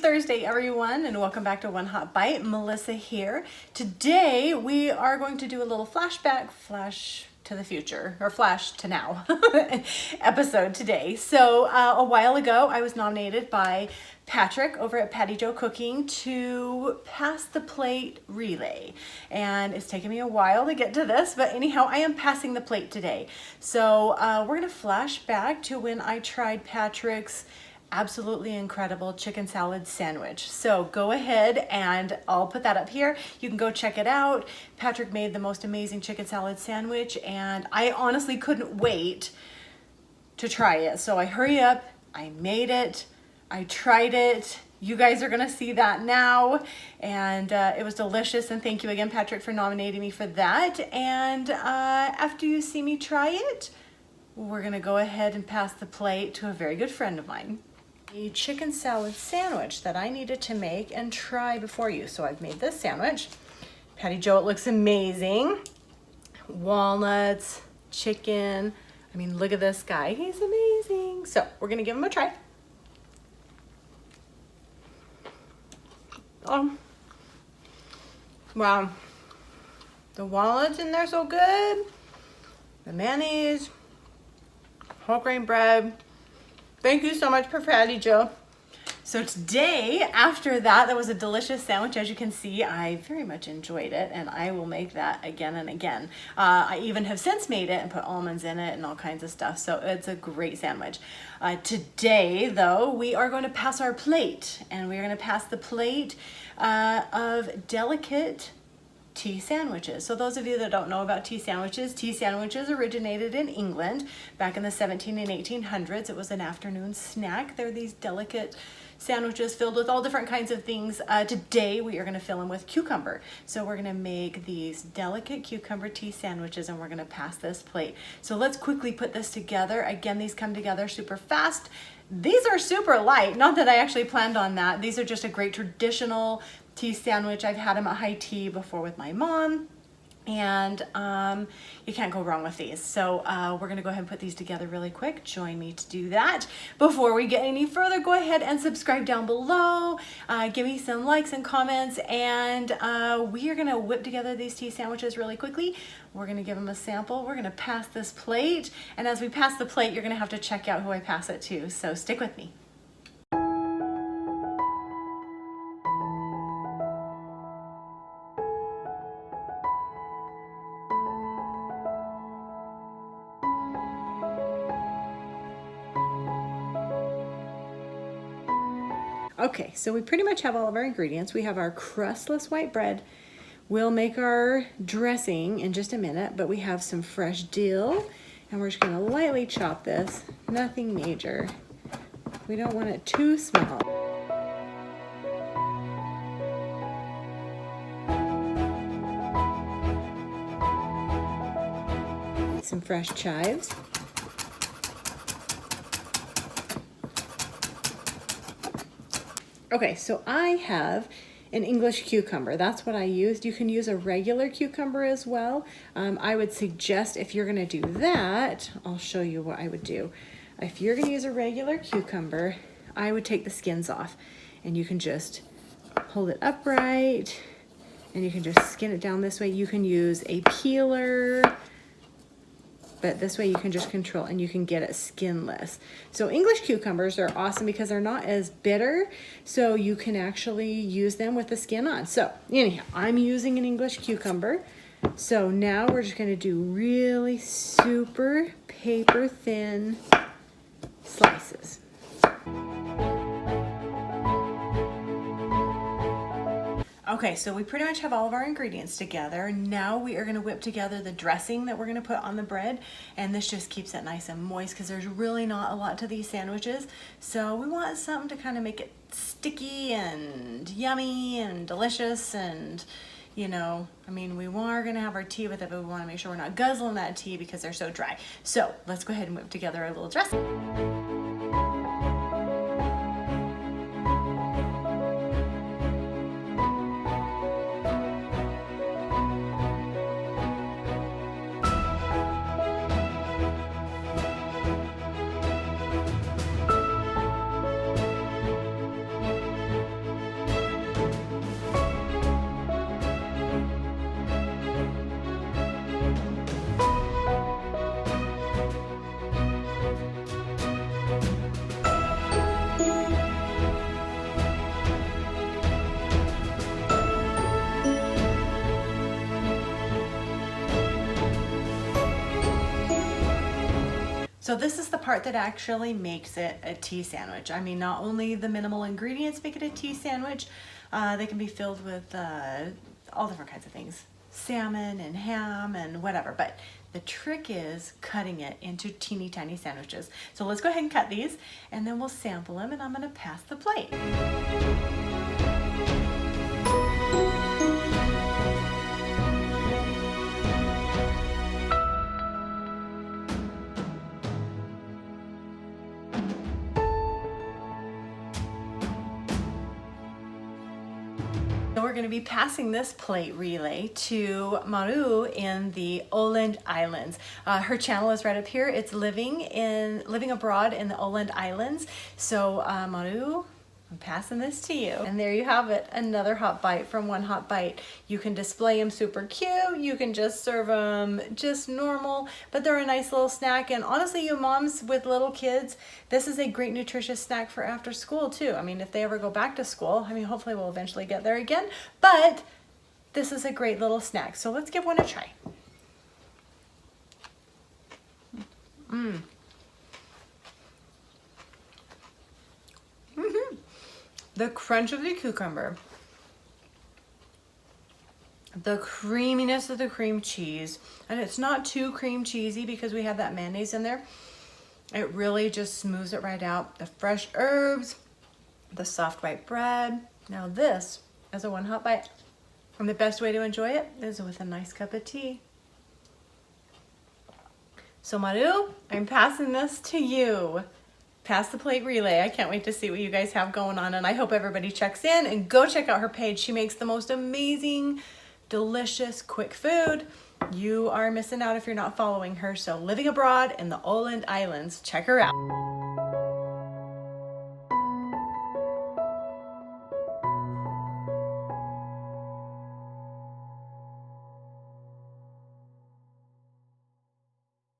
Thursday, everyone, and welcome back to One Hot Bite. Melissa here. Today we are going to do a little flashback, flash to the future, or flash to now episode today. So a while ago I was nominated by Patrick over at Patty Jo Cooking to pass the plate relay, and it's taken me a while to get to this, but anyhow, I am passing the plate today. So we're going to flash back to when I tried Patrick's absolutely incredible chicken salad sandwich. So go ahead and I'll put that up here. You can go check it out. Patrick made the most amazing chicken salad sandwich, and I honestly couldn't wait to try it. So I hurry up, I made it, I tried it. You guys are gonna see that now, and it was delicious, and thank you again, Patrick, for nominating me for that. And after you see me try it, we're gonna go ahead and pass the plate to a very good friend of mine. A chicken salad sandwich that I needed to make and try before you. So I've made this sandwich. Patty Jo, it looks amazing. Walnuts, chicken. I mean, look at this guy. He's amazing. So we're gonna give him a try. Oh, wow. The walnuts in there so good. The mayonnaise, whole grain bread. Thank you so much for Patty Jo. So today, after that was a delicious sandwich. As you can see, I very much enjoyed it, and I will make that again and again. I even have since made it and put almonds in it and all kinds of stuff, so it's a great sandwich. Today, though, we are going to pass our plate, and we're going to pass the plate of delicate tea sandwiches. So those of you that don't know about tea sandwiches originated in England back in the 17 and 1800s. It was an afternoon snack. They're these delicate sandwiches filled with all different kinds of things. Today we are going to fill them with cucumber. So we're going to make these delicate cucumber tea sandwiches, and we're going to pass this plate. So let's quickly put this together. Again, these come together super fast. These are super light. Not that I actually planned on that. These are just a great traditional tea sandwich. I've had them at high tea before with my mom, and you can't go wrong with these. So we're gonna go ahead and put these together really quick. Join me to do that. Before we get any further, go ahead and subscribe down below. Give me some likes and comments, and we are gonna whip together these tea sandwiches really quickly. We're gonna give them a sample. We're gonna pass this plate, and as we pass the plate, you're gonna have to check out who I pass it to, so stick with me. Okay, so we pretty much have all of our ingredients. We have our crustless white bread. We'll make our dressing in just a minute, but we have some fresh dill, and we're just gonna lightly chop this, nothing major. We don't want it too small. Some fresh chives. Okay, so I have an English cucumber. That's what I used. You can use a regular cucumber as well. I would suggest, if you're gonna do that, I'll show you what I would do. If you're gonna use a regular cucumber, I would take the skins off, and you can just hold it upright, and you can just skin it down this way. You can use a peeler, but this way you can just control, and you can get it skinless. So English cucumbers are awesome because they're not as bitter, so you can actually use them with the skin on. So anyhow, I'm using an English cucumber. So now we're just gonna do really super paper thin slices. Okay, so we pretty much have all of our ingredients together. Now we are gonna whip together the dressing that we're gonna put on the bread, and this just keeps it nice and moist because there's really not a lot to these sandwiches. So we want something to kind of make it sticky and yummy and delicious, and you know, I mean, we are gonna have our tea with it, but we wanna make sure we're not guzzling that tea because they're so dry. So let's go ahead and whip together our little dressing. So this is the part that actually makes it a tea sandwich. I mean, not only the minimal ingredients make it a tea sandwich, they can be filled with all different kinds of things. Salmon and ham and whatever, but the trick is cutting it into teeny tiny sandwiches. So let's go ahead and cut these and then we'll sample them, and I'm gonna pass the plate. We're going to be passing this plate relay to Maru in the Åland Islands. Her channel is right up here. It's living abroad in the Åland Islands. So Maru, I'm passing this to you. And there you have it, another hot bite from One Hot Bite. You can display them super cute. You can just serve them just normal, but they're a nice little snack. And honestly, you moms with little kids, this is a great nutritious snack for after school too. I mean, if they ever go back to school, I mean, hopefully we'll eventually get there again, but this is a great little snack. So let's give one a try. The crunch of the cucumber, the creaminess of the cream cheese, and it's not too cream cheesy because we have that mayonnaise in there. It really just smooths it right out. The fresh herbs, the soft white bread. Now this is a One Hot Bite. And the best way to enjoy it is with a nice cup of tea. So Maru, I'm passing this to you. Pass the plate relay. I can't wait to see what you guys have going on, and I hope everybody checks in and go check out her page. She makes the most amazing, delicious, quick food. You are missing out if you're not following her. So living abroad in the Åland Islands, check her out.